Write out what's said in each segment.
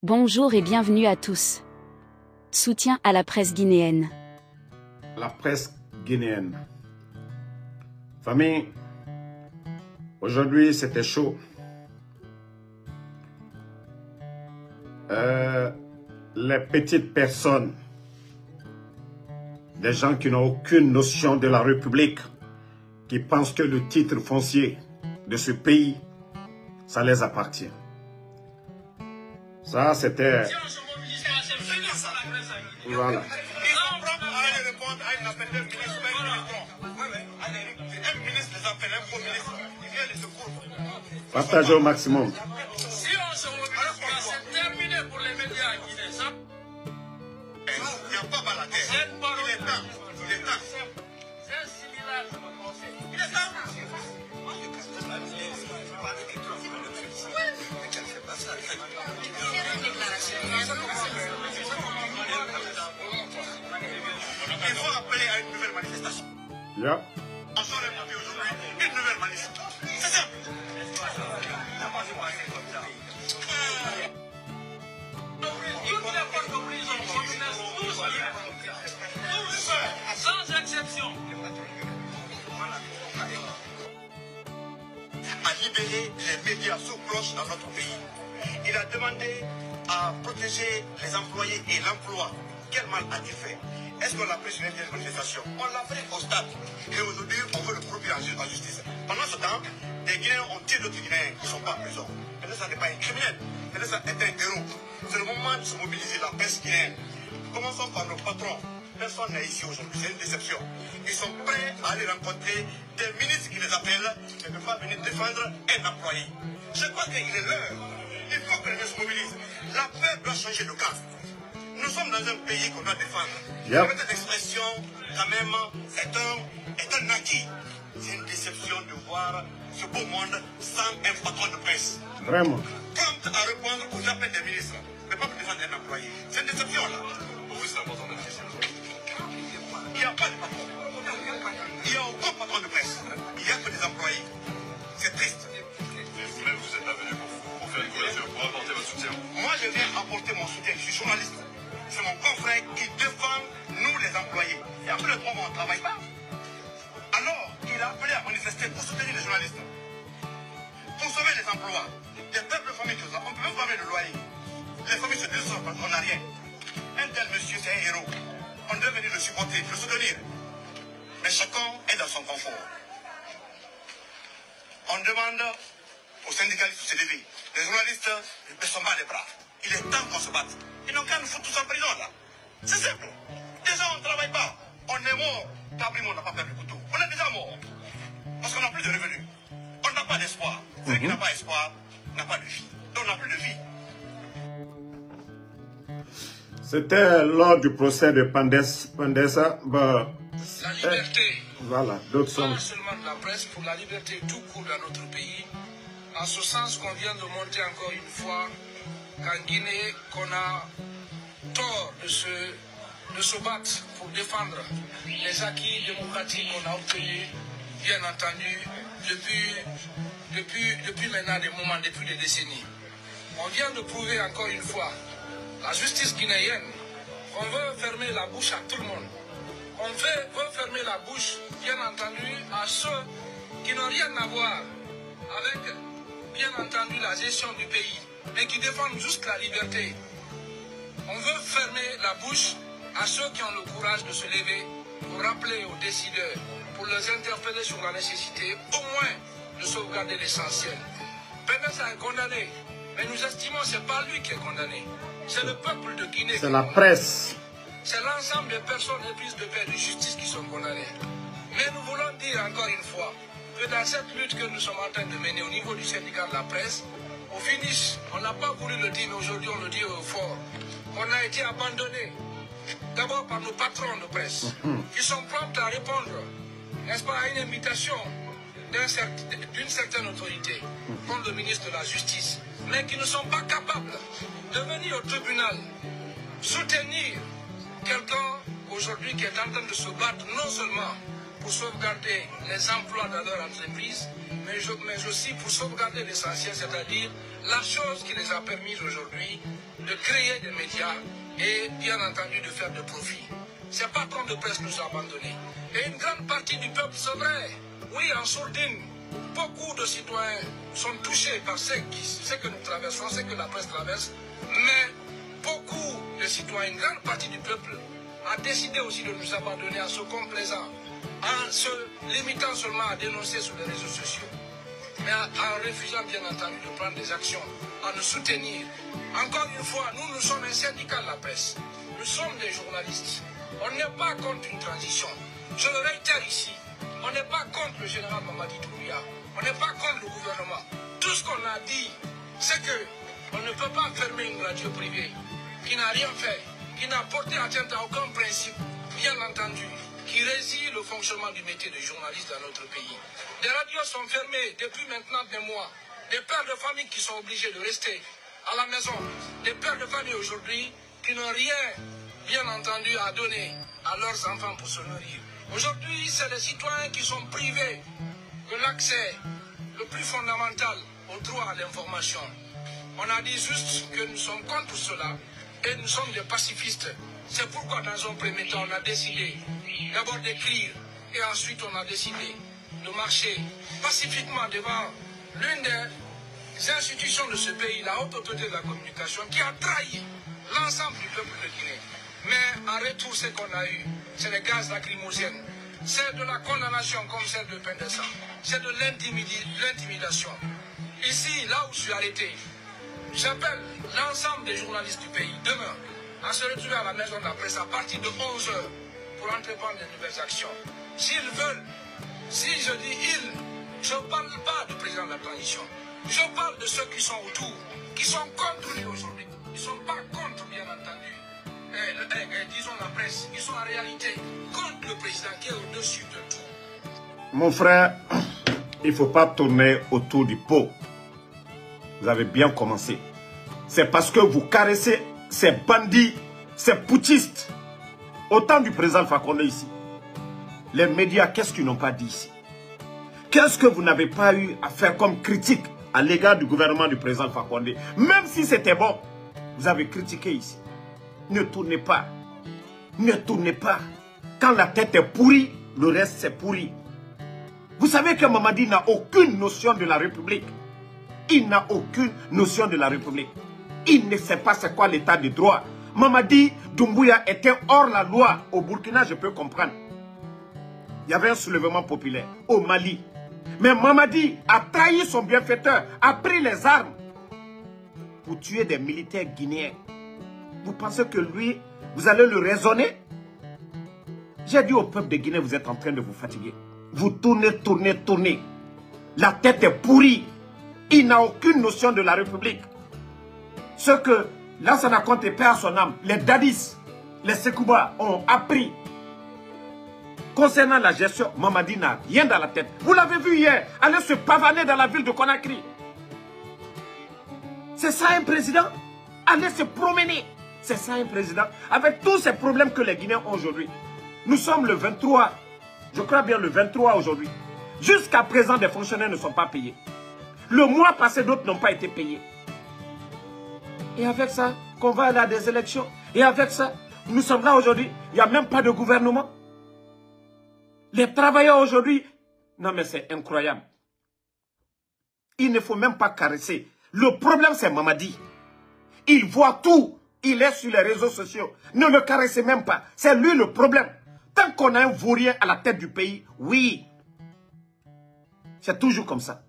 Bonjour et bienvenue à tous. Soutien à la presse guinéenne. La presse guinéenne. Famille, aujourd'hui c'était chaud. Les petites personnes, des gens qui n'ont aucune notion de la République, qui pensent que le titre foncier de ce pays, ça les appartient. Ça, c'était... Voilà. Partagez au maximum. Il faut appeler à une nouvelle manifestation. Yeah. On sort le papier aujourd'hui, une nouvelle manifestation. C'est simple. Toutes les portes comprises, on proteste tous, sans exception. À libérer les médias sous cloche dans notre pays. Il a demandé à protéger les employés et l'emploi. Quel mal a-t-il fait? Est-ce qu'on l'a pris sur une manifestation? On l'a pris au stade. Et aujourd'hui, on veut le produire en justice. Pendant ce temps, des Guinéens ont tué d'autres Guinéens qui ne sont pas en prison. Peut-être ça n'est pas un criminel. Peut-être ça est un héros. C'est le moment de se mobiliser la presse guinéenne. Commençons par nos patrons. Personne n'est ici aujourd'hui. C'est une déception. Ils sont prêts à aller rencontrer des ministres qui les appellent, mais ne peuvent pas venir défendre un employé. Je crois qu'il est l'heure. Il faut que les gens se mobilisent. La paix doit changer de camp. Nous sommes dans un pays qu'on doit défendre. Yep. Cette expression, quand même, est un acquis. C'est une déception de voir ce beau monde sans un patron de presse. Vraiment. Prompt à répondre aux appels des ministres, mais pas pour défendre un employé. C'est une déception, là. Pour vous, c'est important de dire. Il n'y a pas de patron. Il n'y a aucun patron de presse. Il n'y a que des employés. C'est triste. Vous-même, vous êtes pas venu pour faire une couverture, pour apporter votre soutien. Moi, je viens apporter mon soutien. Je suis journaliste. C'est mon confrère qui défend nous, les employés. Et après le 3 mois, on ne travaille pas. Alors, il a appelé à manifester pour soutenir les journalistes. Pour sauver les emplois. Des peuples de familles, on ne peut même pas mettre le loyer. Les familles se désolent parce qu'on n'a rien. Un tel monsieur, c'est un héros. On doit venir le supporter, le soutenir. Mais chacun est dans son confort. On demande aux syndicalistes de se lever. Les journalistes ne baissent pas les bras. Il est temps qu'on se batte. Ils n'ont qu'à nous foutre tous en prison, là. C'est simple. Déjà, on ne travaille pas. On est mort. Tabrimo n'a pas perdu le couteau. On est déjà mort. Parce qu'on n'a plus de revenus. On n'a pas d'espoir. Celui qui n'a pas d'espoir n'a pas de vie. Donc, on n'a plus de vie. C'était lors du procès de Pandessa. La liberté, Voilà, d'autres sont... pas seulement de la presse, pour la liberté tout court dans notre pays. En ce sens qu'on vient de monter encore une fois qu'en Guinée, qu'on a tort de se battre pour défendre les acquis démocratiques qu'on a obtenus, bien entendu, depuis maintenant des moments, depuis des décennies. On vient de prouver encore une fois, la justice guinéenne, qu'on veut fermer la bouche à tout le monde. On veut fermer la bouche, bien entendu, à ceux qui n'ont rien à voir avec, bien entendu, la gestion du pays, mais qui défendent juste la liberté. On veut fermer la bouche à ceux qui ont le courage de se lever pour rappeler aux décideurs, pour les interpeller sur la nécessité, au moins, de sauvegarder l'essentiel. Pandessa est condamné, mais nous estimons que ce n'est pas lui qui est condamné. C'est le peuple de Guinée. C'est la presse. C'est l'ensemble des personnes éprises de paix et de justice qui sont condamnées. Mais nous voulons dire encore une fois que dans cette lutte que nous sommes en train de mener au niveau du syndicat de la presse, au finish, on n'a pas voulu le dire, mais aujourd'hui on le dit au fort. On a été abandonné, d'abord par nos patrons de presse, qui sont prompts à répondre, n'est-ce pas, à une invitation d'une certaine autorité, comme le ministre de la Justice, mais qui ne sont pas capables de venir au tribunal soutenir quelqu'un aujourd'hui qui est en train de se battre non seulement pour sauvegarder les emplois dans leur entreprise, mais aussi pour sauvegarder l'essentiel, c'est-à-dire la chose qui les a permis aujourd'hui de de créer des médias et bien entendu de faire de profit. Ces patrons de presse nous ont abandonnés. Et une grande partie du peuple, c'est vrai, oui, en sourdine, beaucoup de citoyens sont touchés par ce que nous traversons, ce que la presse traverse, mais beaucoup de citoyens, une grande partie du peuple, a décidé aussi de nous abandonner en se complaisant, en se limitant seulement à dénoncer sur les réseaux sociaux, mais en refusant bien entendu de prendre des actions, à nous soutenir. Encore une fois, nous sommes un syndicat de la presse, nous sommes des journalistes, on n'est pas contre une transition. Je le réitère ici, on n'est pas contre le général Mamadi Doumbouya, on n'est pas contre le gouvernement. Tout ce qu'on a dit, c'est qu'on ne peut pas fermer une radio privée qui n'a rien fait, qui n'a porté atteinte à aucun principe, bien entendu, qui réside le fonctionnement du métier de journaliste dans notre pays. Des radios sont fermées depuis maintenant des mois. Des pères de famille qui sont obligés de rester à la maison. Des pères de famille aujourd'hui qui n'ont rien, bien entendu, à donner à leurs enfants pour se nourrir. Aujourd'hui, c'est les citoyens qui sont privés de l'accès le plus fondamental au droit à l'information. On a dit juste que nous sommes contre cela et nous sommes des pacifistes. C'est pourquoi dans un premier temps, on a décidé d'abord d'écrire et ensuite on a décidé de marcher pacifiquement devant l'une des institutions de ce pays, la haute autorité de la communication, qui a trahi l'ensemble du peuple de Guinée. Mais en retour, ce qu'on a eu, c'est les gaz lacrymogènes. C'est de la condamnation comme celle de peine de sang. C'est de l'intimidation. Ici, là où je suis arrêté, j'appelle l'ensemble des journalistes du pays, demain, à se retrouver à la maison de la presse à partir de 11 h pour entreprendre de nouvelles actions. S'ils veulent, si je dis ils, je ne parle pas du président de la transition. Je parle de ceux qui sont autour, qui sont contre lui aujourd'hui. Ils ne sont pas contre, bien entendu, disons la presse. Ils sont en réalité contre le président qui est au-dessus de tout. Mon frère, il ne faut pas tourner autour du pot. Vous avez bien commencé. C'est parce que vous caressez ces bandits, ces putschistes. Au temps du président Fakonde ici, les médias, qu'est-ce qu'ils n'ont pas dit ici? Qu'est-ce que vous n'avez pas eu à faire comme critique à l'égard du gouvernement du président Fakonde? Même si c'était bon, vous avez critiqué ici. Ne tournez pas. Ne tournez pas. Quand la tête est pourrie, le reste c'est pourri. Vous savez que Mamadi n'a aucune notion de la République. Il n'a aucune notion de la République. Il ne sait pas c'est quoi l'état de droit. Mamadi Doumbouya était hors la loi. Au Burkina, je peux comprendre. Il y avait un soulèvement populaire. Au Mali. Mais Mamadi a trahi son bienfaiteur, a pris les armes pour tuer des militaires guinéens. Vous pensez que lui, vous allez le raisonner? J'ai dit au peuple de Guinée, vous êtes en train de vous fatiguer. Vous tournez, tournez, tournez. La tête est pourrie. Il n'a aucune notion de la République. Ce que Lansana Conté perd à son âme, les Dadis, les Sekouba ont appris. Concernant la gestion, Mamadi n'a rien dans la tête. Vous l'avez vu hier, aller se pavaner dans la ville de Conakry. C'est ça un président? Aller se promener. C'est ça un président? Avec tous ces problèmes que les Guinéens ont aujourd'hui. Nous sommes le 23, je crois bien le 23 aujourd'hui. Jusqu'à présent, des fonctionnaires ne sont pas payés. Le mois passé, d'autres n'ont pas été payés. Et avec ça, qu'on va aller à des élections. Et avec ça, nous sommes là aujourd'hui, il n'y a même pas de gouvernement. Les travailleurs aujourd'hui, non mais c'est incroyable. Il ne faut même pas caresser. Le problème c'est Mamadi. Il voit tout. Il est sur les réseaux sociaux. Ne le caressez même pas. C'est lui le problème. Tant qu'on a un vaurien à la tête du pays, oui. C'est toujours comme ça.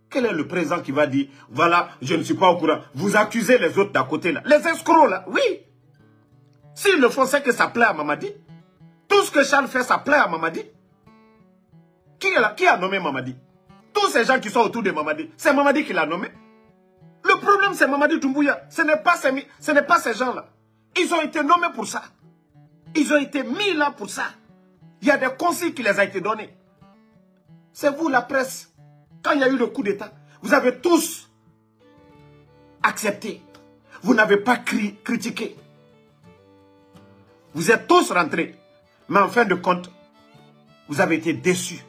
Quel est le président qui va dire, voilà, je ne suis pas au courant. Vous accusez les autres d'à côté là. Les escrocs là, oui. S'ils le font, c'est que ça plaît à Mamadi. Tout ce que Charles fait, ça plaît à Mamadi. Qui a nommé Mamadi? Tous ces gens qui sont autour de Mamadi, c'est Mamadi qui l'a nommé. Le problème, c'est Mamadi Doumbouya. Ce n'est pas ces gens-là. Ils ont été nommés pour ça. Ils ont été mis là pour ça. Il y a des consignes qui les ont été donnés. C'est vous, la presse. Quand il y a eu le coup d'État, vous avez tous accepté. Vous n'avez pas critiqué. Vous êtes tous rentrés. Mais en fin de compte, vous avez été déçus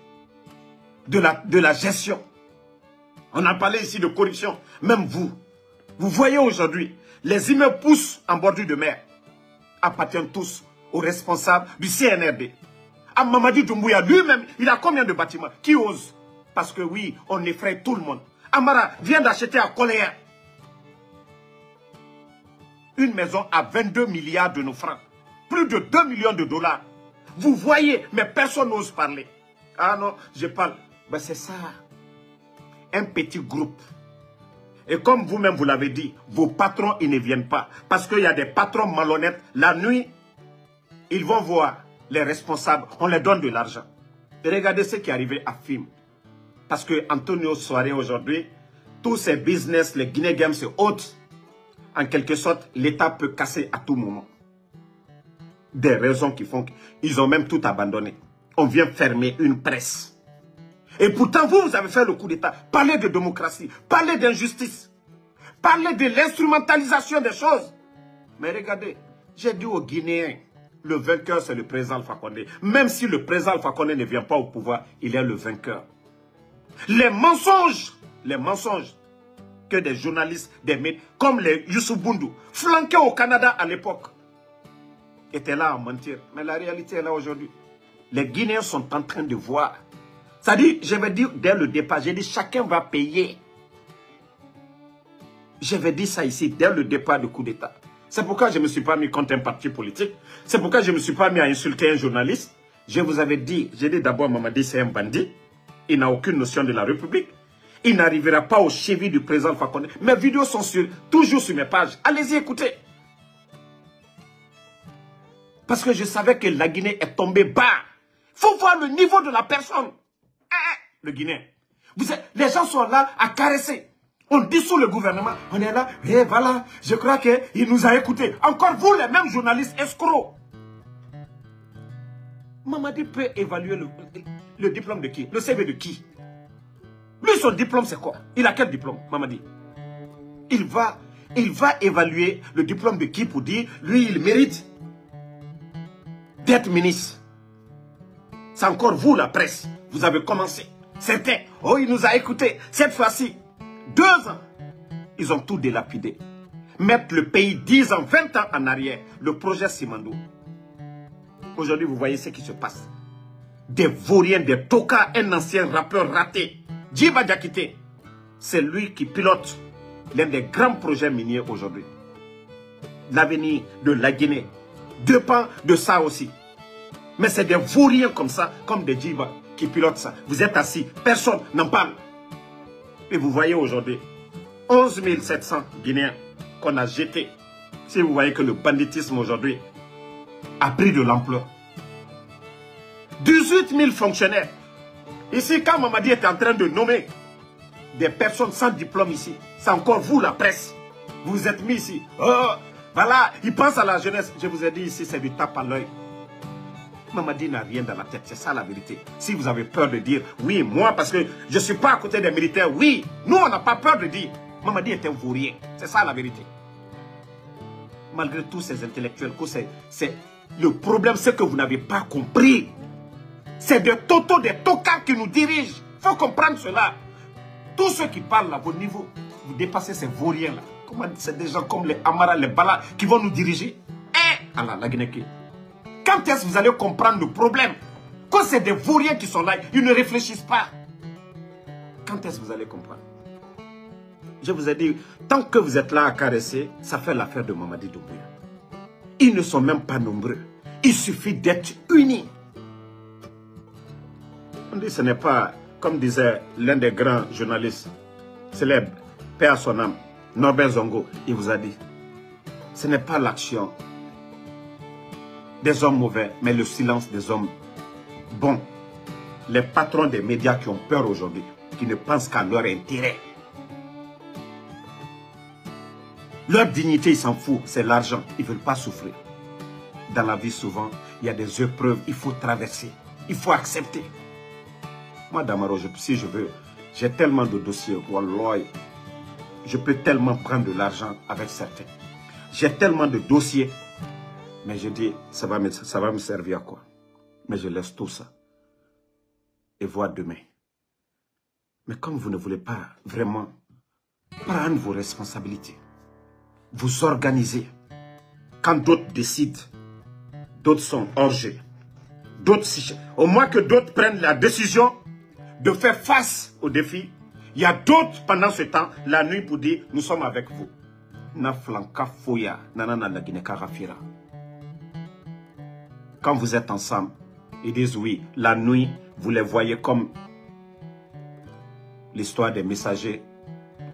de la gestion. On a parlé ici de corruption. Même vous. Vous voyez aujourd'hui les immeubles poussent en bordure de mer, appartiennent tous aux responsables du CNRD. À Mamadi Doumbouya, lui-même, il a combien de bâtiments? Qui ose? Parce que oui, on effraie tout le monde. Amara vient d'acheter à Coléa une maison à 22 milliards de nos francs. Plus de 2 millions de dollars. Vous voyez, mais personne n'ose parler. Ah non, je parle. Ben c'est ça. Un petit groupe. Et comme vous-même vous l'avez dit, vos patrons, ils ne viennent pas. Parce qu'il y a des patrons malhonnêtes. La nuit, ils vont voir les responsables. On leur donne de l'argent. Et regardez ce qui est arrivé à FIM. Parce que Antonio Soare aujourd'hui, tous ces business, les Guinée Games et autres, en quelque sorte, l'État peut casser à tout moment. Des raisons qui font qu'ils ont même tout abandonné. On vient fermer une presse. Et pourtant, vous avez fait le coup d'État. Parlez de démocratie, parlez d'injustice, parlez de l'instrumentalisation des choses. Mais regardez, j'ai dit aux Guinéens, le vainqueur c'est le président Alpha Condé. Même si le président Alpha Condé ne vient pas au pouvoir, il est le vainqueur. Les mensonges que des journalistes, des médias, comme les Youssouf Boundou, flanqués au Canada à l'époque, étaient là à mentir. Mais la réalité est là aujourd'hui. Les Guinéens sont en train de voir. C'est-à-dire, je vais dire dès le départ, j'ai dit chacun va payer. Je vais dire ça ici, dès le départ du coup d'État. C'est pourquoi je ne me suis pas mis contre un parti politique. C'est pourquoi je ne me suis pas mis à insulter un journaliste. Je vous avais dit, j'ai dit d'abord, Mamadi, c'est un bandit. Il n'a aucune notion de la République. Il n'arrivera pas au chevilles du président Alpha Condé. Mes vidéos sont toujours sur mes pages. Allez-y, écoutez. Parce que je savais que la Guinée est tombée bas. Il faut voir le niveau de la personne. Le Guinéen. Les gens sont là à caresser. On dissout le gouvernement. On est là. Et voilà, je crois qu'il nous a écoutés. Encore vous, les mêmes journalistes escrocs. Mamadi peut évaluer le diplôme de qui? Le CV de qui? Lui, son diplôme, c'est quoi? Il a quel diplôme, Mamadi? Il va évaluer le diplôme de qui pour dire, lui, il mérite d'être ministre. C'est encore vous, la presse. Vous avez commencé. Certains, oh, il nous a écoutés. Cette fois-ci, 2 ans, ils ont tout délapidé. Mettre le pays 10 ans, 20 ans en arrière. Le projet Simandou. Aujourd'hui, vous voyez ce qui se passe. Des vauriens, des tokas, un ancien rappeur raté. Djiba Diakité, c'est lui qui pilote l'un des grands projets miniers aujourd'hui. L'avenir de la Guinée dépend de ça aussi. Mais c'est des vauriens comme ça, comme des Djiba, qui pilotent ça. Vous êtes assis, personne n'en parle. Et vous voyez aujourd'hui, 11 700 Guinéens qu'on a jetés. Si vous voyez que le banditisme aujourd'hui a pris de l'ampleur. 18 000 fonctionnaires. Ici, quand Mamadi est en train de nommer des personnes sans diplôme ici, c'est encore vous, la presse. Vous vous êtes mis ici. Oh, voilà, ils pensent à la jeunesse. Je vous ai dit ici, c'est du tape à l'œil. Mamadi n'a rien dans la tête, c'est ça la vérité. Si vous avez peur de dire, oui, moi, parce que je ne suis pas à côté des militaires, oui, nous, on n'a pas peur de dire, Mamadi est un vaurien. C'est ça la vérité. Malgré tous ces intellectuels, le problème, c'est que vous n'avez pas compris. C'est des totos, des tocards qui nous dirigent. Il faut comprendre cela. Tous ceux qui parlent à vos niveaux, vous dépassez ces vauriens-là. C'est des gens comme les Amara, les Bala qui vont nous diriger. Allah, la Guinée. Quand est-ce que vous allez comprendre le problème? Quand c'est des vauriens qui sont là, ils ne réfléchissent pas. Quand est-ce que vous allez comprendre? Je vous ai dit, tant que vous êtes là à caresser, ça fait l'affaire de Mamadi Doumbouya. Ils ne sont même pas nombreux. Il suffit d'être unis. On dit ce n'est pas, comme disait l'un des grands journalistes célèbres, paix à son âme, Norbert Zongo, il vous a dit, ce n'est pas l'action des hommes mauvais, mais le silence des hommes bons. Les patrons des médias qui ont peur aujourd'hui, qui ne pensent qu'à leur intérêt. Leur dignité, ils s'en foutent, c'est l'argent, ils ne veulent pas souffrir. Dans la vie, souvent, il y a des épreuves, il faut traverser, il faut accepter. Moi, Damaro, si je veux, j'ai tellement de dossiers, wallah, je peux tellement prendre de l'argent avec certains. J'ai tellement de dossiers, mais je dis, ça va me servir à quoi? Mais je laisse tout ça et voir demain. Mais comme vous ne voulez pas vraiment prendre vos responsabilités, vous organisez. Quand d'autres décident, d'autres sont hors jeu. Au moins que d'autres prennent la décision de faire face aux défis, il y a d'autres pendant ce temps, la nuit pour dire, nous sommes avec vous. Quand vous êtes ensemble, ils disent oui, la nuit, vous les voyez comme l'histoire des messagers,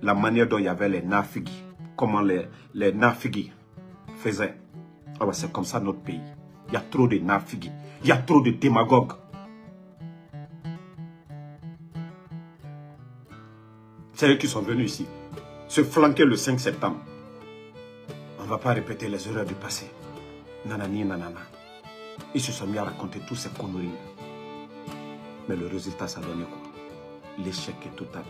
la manière dont il y avait les nafigi, comment les nafigi faisaient. Oh ben c'est comme ça notre pays. Il y a trop de nafigi, il y a trop de démagogues. C'est eux qui sont venus ici, se flanquer le 5 septembre. On ne va pas répéter les erreurs du passé. Nanani, nanana. Ils se sont mis à raconter tous ces conneries. Mais le résultat, ça donne quoi? L'échec est total.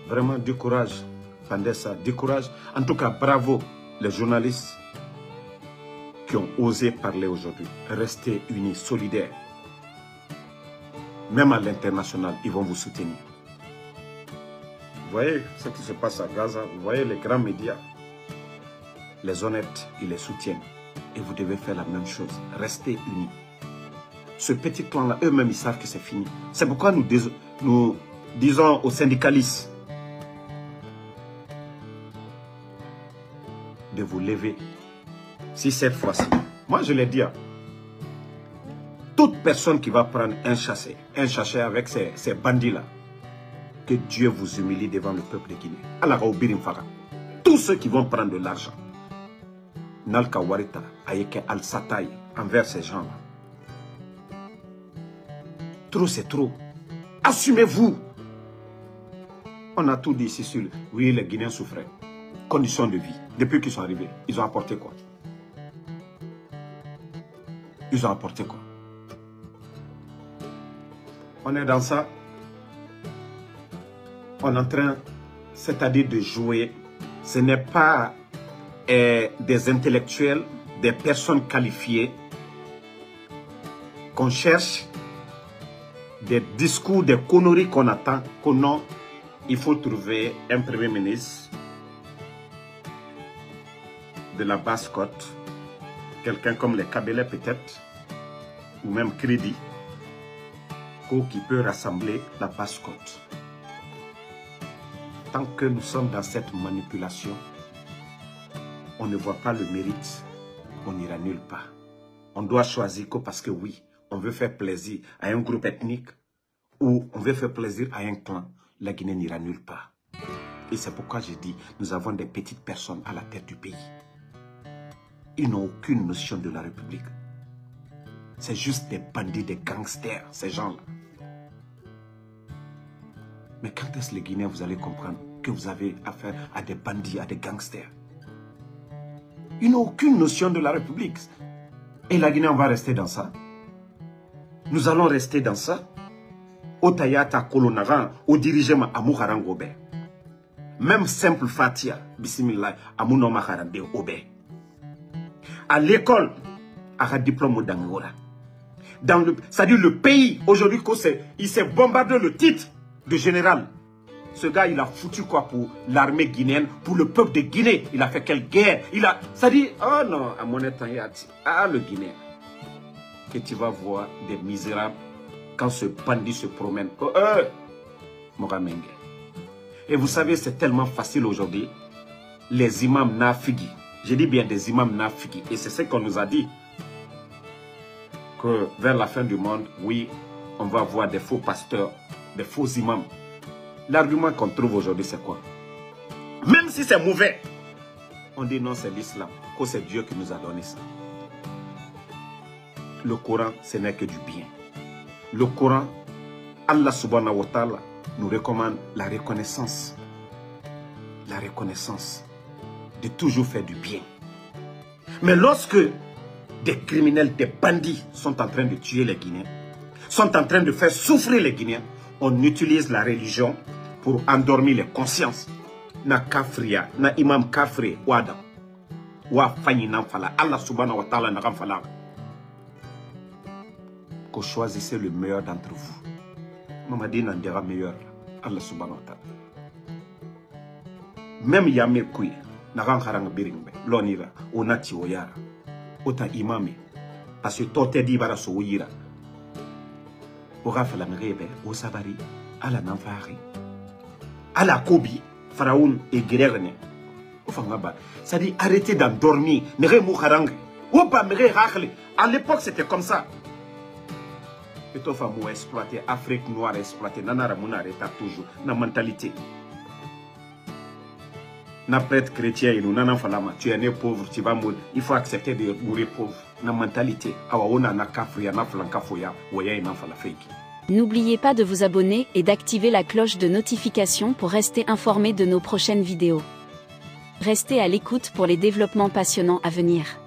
Vraiment, du courage, Fandessa, du courage. En tout cas, bravo les journalistes qui ont osé parler aujourd'hui. Restez unis, solidaires. Même à l'international, ils vont vous soutenir. Vous voyez ce qui se passe à Gaza, vous voyez les grands médias. Les honnêtes, ils les soutiennent. Et vous devez faire la même chose. Restez unis. Ce petit clan-là, eux-mêmes, ils savent que c'est fini. C'est pourquoi nous disons aux syndicalistes de vous lever. Si cette fois-ci, moi je l'ai dit, toute personne qui va prendre un chassé avec ces bandits-là, que Dieu vous humilie devant le peuple de Guinée. Tous ceux qui vont prendre de l'argent, Nalka Warita, Ayeke Al-Sataï, envers ces gens-là. Trop, c'est trop. Assumez-vous. On a tout dit ici sur... Oui, les Guinéens souffraient. Conditions de vie. Depuis qu'ils sont arrivés, ils ont apporté quoi? Ils ont apporté quoi? On est dans ça. On est en train, c'est-à-dire de jouer. Ce n'est pas des intellectuels, des personnes qualifiées qu'on cherche, des discours, des conneries qu'on attend, qu'on a. Il faut trouver un premier ministre de la Basse-Côte, quelqu'un comme les Kabylais peut-être, ou même Crédit, qui peut rassembler la Basse-Côte. Tant que nous sommes dans cette manipulation, on ne voit pas le mérite, on n'ira nulle part. On doit choisir que parce que oui, on veut faire plaisir à un groupe ethnique ou on veut faire plaisir à un clan, la Guinée n'ira nulle part. Et c'est pourquoi j'ai dit, nous avons des petites personnes à la tête du pays. Ils n'ont aucune notion de la République. C'est juste des bandits, des gangsters, ces gens-là. Mais quand est-ce les Guinéens, vous allez comprendre que vous avez affaire à des bandits, à des gangsters? Ils n'ont aucune notion de la République. Et la Guinée, on va rester dans ça. Nous allons rester dans ça. Au Tayata Kolonaran, au dirigeant Amouharan Gobe. Même simple Fatia, Bismillah, Amouno Harande Obe. À l'école, à un diplôme d'Angola. C'est-à-dire le pays, aujourd'hui, il s'est bombardé le titre de général. Ce gars, il a foutu quoi pour l'armée guinéenne, pour le peuple de Guinée? Il a fait quelle guerre? C'est-à-dire, oh non, à mon état, le Guinéen, que tu vas voir des misérables quand ce bandit se promène. Mogamenge. Et vous savez, c'est tellement facile aujourd'hui. Les imams nafigi, je dis bien des imams nafigi, et c'est ce qu'on nous a dit, que vers la fin du monde, oui, on va voir des faux pasteurs, des faux imams. L'argument qu'on trouve aujourd'hui, c'est quoi? Même si c'est mauvais, on dit non, c'est l'islam, que c'est Dieu qui nous a donné ça. Le Coran, ce n'est que du bien. Le Coran, Allah subhanahu wa ta'ala nous recommande la reconnaissance. La reconnaissance de toujours faire du bien. Mais lorsque des criminels, des bandits sont en train de tuer les Guinéens, sont en train de faire souffrir les Guinéens, on utilise la religion pour endormir les consciences. Na kafria, na imam kafri, wada. Wa fanyi namfala. Allah subhanahu wa ta'ala na ramfala. Que choisissez le meilleur d'entre vous. Mamadi n'en dira meilleur. Allah subhanahu wa ta'ala. Même Yamir Kouy, nagan harang biring be lonira onati oyara ota imami parce que tote di bara so yira o gafala mrebe o sabari ala nanfari ala kobi faraoun et guerrerne o fangaba ça dit arrêtez d'endormir mere mou harang o ba mere rakhle à l'époque c'était comme ça et toi femme exploiter Afrique noire exploiter nanara mona reta toujours na mentalité. Na prêtre chrétien, nous n'en falama. Tu es né pauvre, tu vas mourir. Il faut accepter de mourir pauvre. Na mentalité. N'oubliez pas de vous abonner et d'activer la cloche de notification pour rester informé de nos prochaines vidéos. Restez à l'écoute pour les développements passionnants à venir.